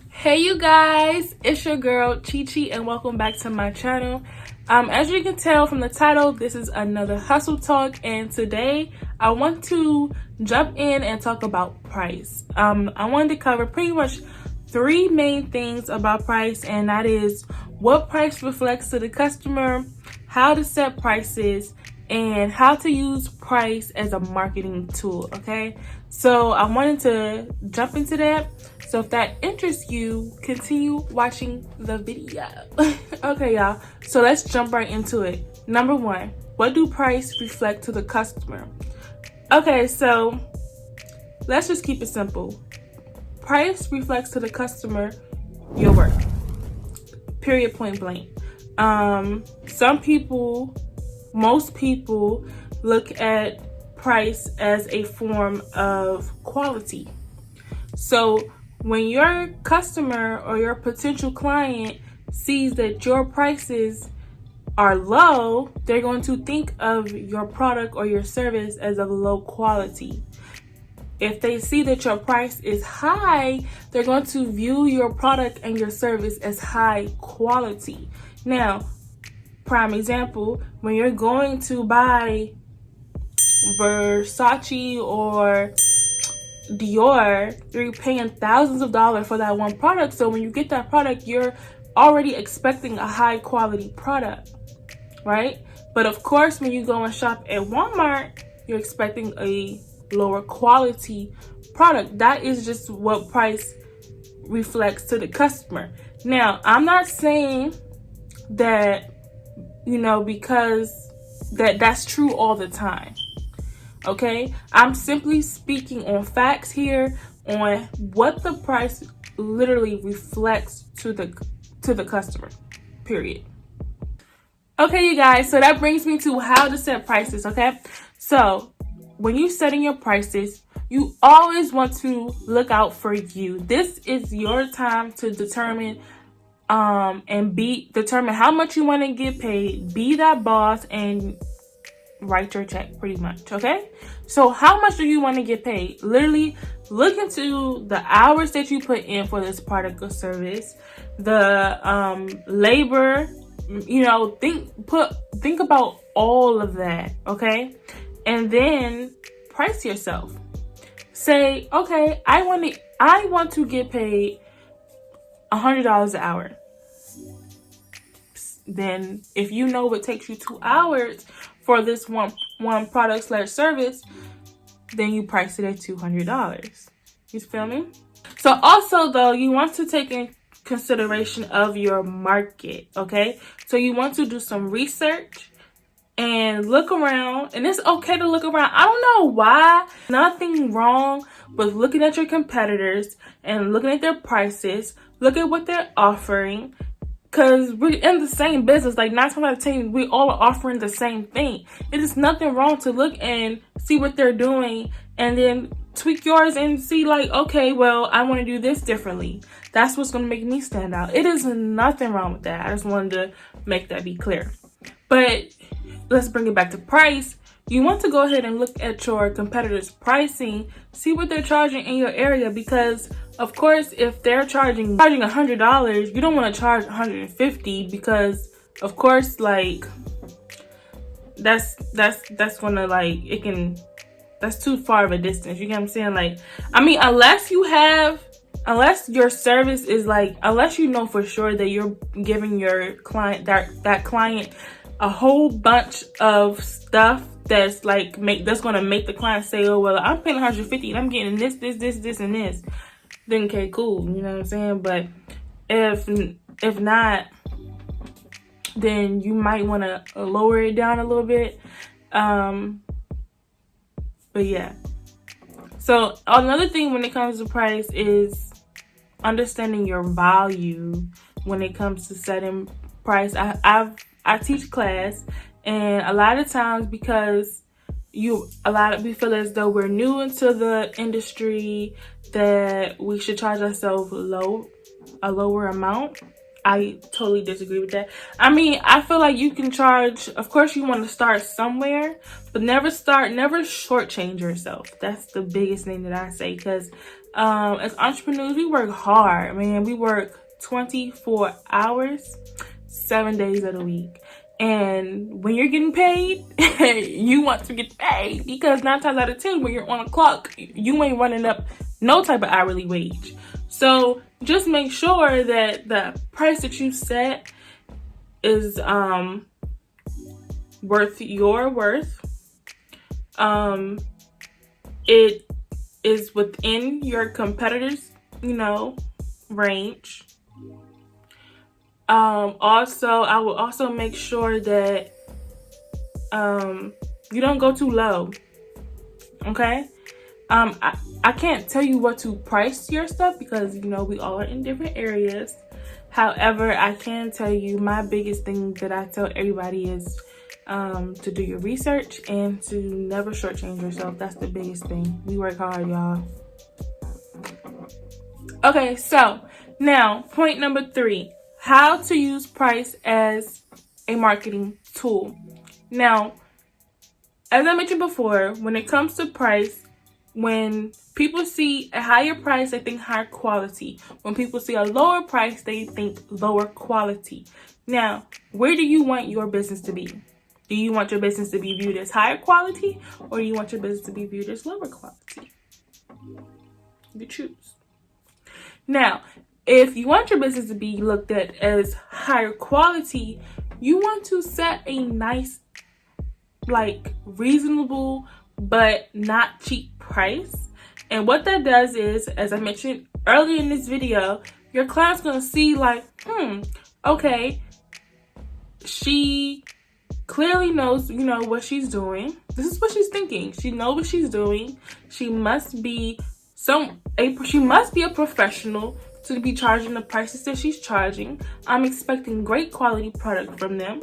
Hey you guys, it's your girl Chichi and welcome back to my channel. As you can tell from the title, this is another hustle talk, and today I want to jump in and talk about price. I wanted to cover pretty much three main things about price, and that is what price reflects to the customer, how to set prices, and how to use price as a marketing tool. Okay, so I wanted to jump into that. So if that interests you, continue watching the video. Okay, y'all. So let's jump right into it. Number one, what do price reflect to the customer? Okay, so let's just keep it simple. Price reflects to the customer your work. Period, point blank. Most people look at price as a form of quality. So when your customer or your potential client sees that your prices are low, they're going to think of your product or your service as of low quality. If they see that your price is high, they're going to view your product and your service as high quality. Now, prime example, when you're going to buy Versace or Dior, you're paying thousands of dollars for that one product. So when you get that product, you're already expecting a high quality product, right? But of course, when you go and shop at Walmart, you're expecting a lower quality product. That is just what price reflects to the customer. Now, I'm not saying that, because that's true all the time. Okay, I'm simply speaking on facts here on what the price literally reflects to the customer, period. Okay, you guys, so that brings me to how to set prices. Okay, so when you're setting your prices, you always want to look out for you. This is your time to determine determine how much you want to get paid, be that boss, and write your check, pretty much. Okay, so how much do you want to get paid? Literally look into the hours that you put in for this product or service, the labor, think about all of that. Okay, and then price yourself. Say, okay, I want to get paid $100 an hour. Then if you know it takes you 2 hours for this one product / service, then you price it at $200. You feel me? So also though, you want to take in consideration of your market. Okay, so you want to do some research and look around, and it's okay to look around. I don't know why. Nothing wrong with looking at your competitors and looking at their prices. Look at what they're offering, because we're in the same business. Like 9 times out of 10, we all are offering the same thing. It is nothing wrong to look and see what they're doing and then tweak yours and see like, okay, well, I want to do this differently. That's what's going to make me stand out. It is nothing wrong with that. I just wanted to make that be clear. But let's bring it back to price. You want to go ahead and look at your competitors' pricing, see what they're charging in your area, because of course, if they're charging $100, you don't want to charge $150, because of course, like that's gonna that's too far of a distance. You get what I'm saying? Like, I mean, unless your service is unless you know for sure that you're giving your client that client a whole bunch of stuff that's gonna make the client say, oh well, I'm paying $150 and I'm getting this and this. Then okay, cool, you know what I'm saying? But if not, then you might want to lower it down a little bit. But yeah. So another thing when it comes to price is understanding your value when it comes to setting price. I teach class, and a lot of times, because we feel as though we're new into the industry, that we should charge ourselves a lower amount. I totally disagree with that. I mean, I feel like you can charge, of course you want to start somewhere, but never shortchange yourself. That's the biggest thing that I say, because as entrepreneurs, we work hard, man. We work 24 hours, 7 days of the week. And when you're getting paid, you want to get paid, because 9 times out of 10, when you're on a clock, you ain't running up no type of hourly wage. So just make sure that the price that you set is worth your worth. It is within your competitors, range. Also, I will also make sure that you don't go too low. Okay? I can't tell you what to price your stuff, because we all are in different areas. However, I can tell you my biggest thing that I tell everybody is to do your research and to never shortchange yourself. That's the biggest thing. We work hard, y'all. Okay, so now point number 3, how to use price as a marketing tool. Now, as I mentioned before, when it comes to price, when people see a higher price, they think higher quality. When people see a lower price, they think lower quality. Now, where do you want your business to be? Do you want your business to be viewed as higher quality, or do you want your business to be viewed as lower quality? You choose. Now, if you want your business to be looked at as higher quality, you want to set a nice, reasonable but not cheap price. And what that does is, as I mentioned earlier in this video, your client's gonna see okay, she clearly knows, what she's doing. This is what she's thinking. She knows what she's doing. She must be a professional to be charging the prices that she's charging. I'm expecting great quality product from them.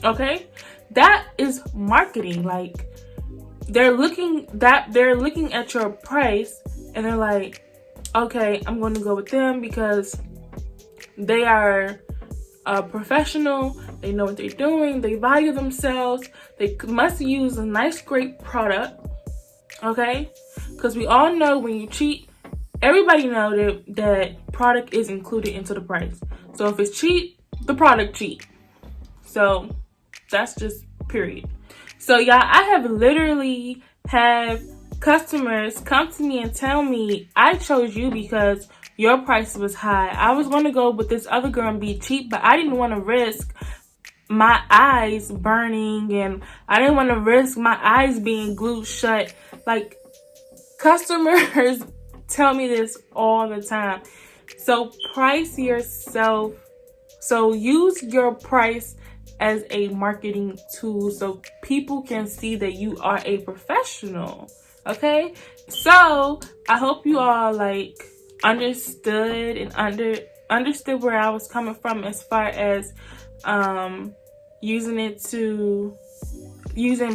Okay? That is marketing. They're looking at your price and they're like, okay, I'm going to go with them because they are professional. They know what they're doing. They value themselves. They must use a nice, great product. Okay? Because we all know when you cheat, everybody know that product is included into the price. So if it's cheap, the product cheap. So that's just period. So y'all, I have literally had customers come to me and tell me, I chose you because your price was high. I was going to go with this other girl and be cheap, but I didn't want to risk my eyes burning, and I didn't want to risk my eyes being glued shut. Customers tell me this all the time. So price yourself. So use your price as a marketing tool so people can see that you are a professional. Okay? So I hope you all understood and understood where I was coming from as far as using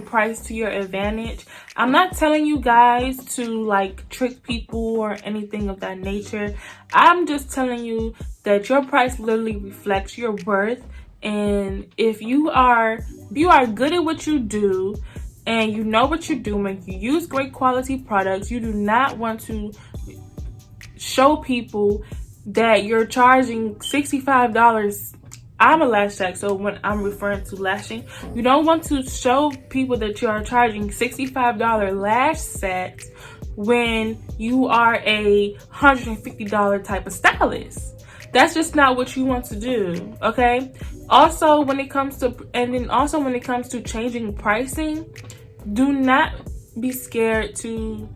price to your advantage. I'm not telling you guys to trick people or anything of that nature. I'm just telling you that your price literally reflects your worth. And if you are good at what you do and you know what you're doing, you use great quality products, you do not want to show people that you're charging $65. I'm a lash tech, so when I'm referring to lashing, you don't want to show people that you are charging $65 lash sets when you are a $150 type of stylist. That's just not what you want to do, okay? Also, when it comes to changing pricing, do not be scared to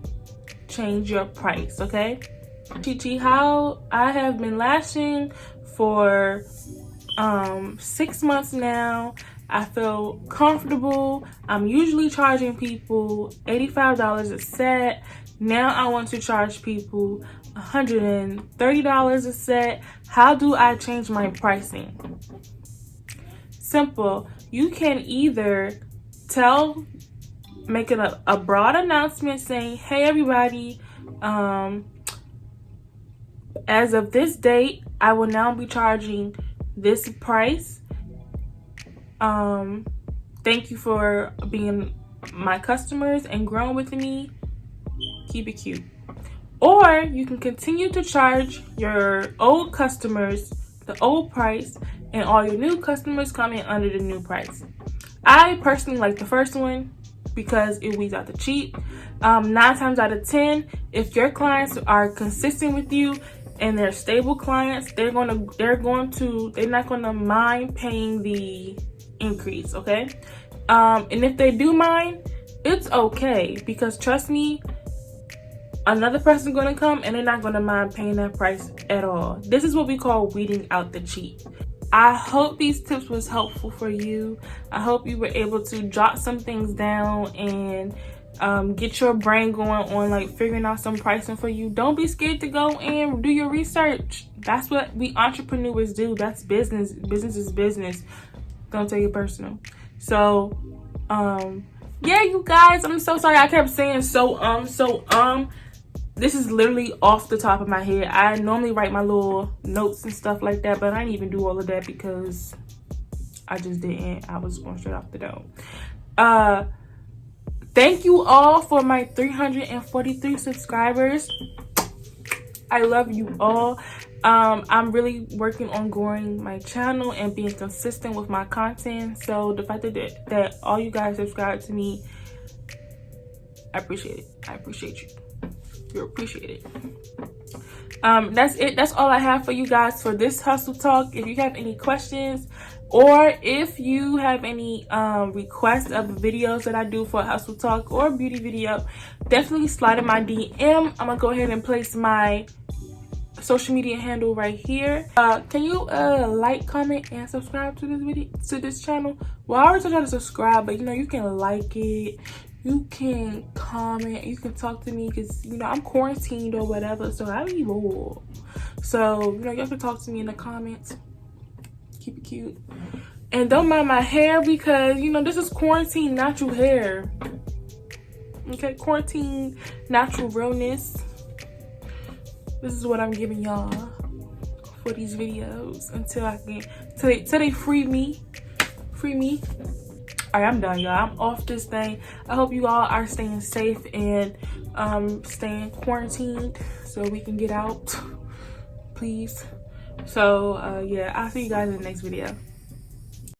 change your price, okay? Chichi, how I have been lashing for 6 months now. I feel comfortable. I'm usually charging people $85 a set. Now I want to charge people $130 a set. How do I change my pricing? Simple. You can either make it a broad announcement saying, hey everybody, as of this date, I will now be charging this price. Thank you for being my customers and growing with me. Keep it cute. Or you can continue to charge your old customers the old price, and all your new customers come in under the new price. I personally like the first one because it weeds out the cheap. 9 times out of 10, if your clients are consistent with you and they're stable clients, they're not gonna mind paying the increase, okay? And if they do mind, it's okay, because trust me, another person's gonna come and they're not gonna mind paying that price at all. This is what we call weeding out the cheap. I hope these tips was helpful for you. I hope you were able to jot some things down and get your brain going on like figuring out some pricing for you. Don't be scared to go and do your research. That's what we entrepreneurs do. That's business. Business is business. Don't take it personal. So yeah, you guys, I'm so sorry I kept saying this is literally off the top of my head. I normally write my little notes and stuff like that, but I didn't even do all of that because I just didn't. I was going straight off the dome. Thank you all for my 343 subscribers. I love you all. I'm really working on growing my channel and being consistent with my content. So the fact that all you guys subscribe to me, I appreciate it. I appreciate you. You're appreciated. That's it. That's all I have for you guys for this hustle talk. If you have any questions, or if you have any requests of videos that I do for hustle talk or beauty video, definitely slide in my DM. I'm gonna go ahead and place my social media handle right here. Can you like, comment, and subscribe to this video, to this channel? Well, I already told you to subscribe, but you can like it. You can comment, you can talk to me, because I'm quarantined or whatever, so I be bored. So y'all can talk to me in the comments. Keep it cute, and don't mind my hair, because this is quarantine natural hair. Okay, quarantine natural realness. This is what I'm giving y'all for these videos until they free me. All right, I'm done, y'all. I'm off this thing. I hope you all are staying safe and staying quarantined so we can get out, please. So yeah, I'll see you guys in the next video.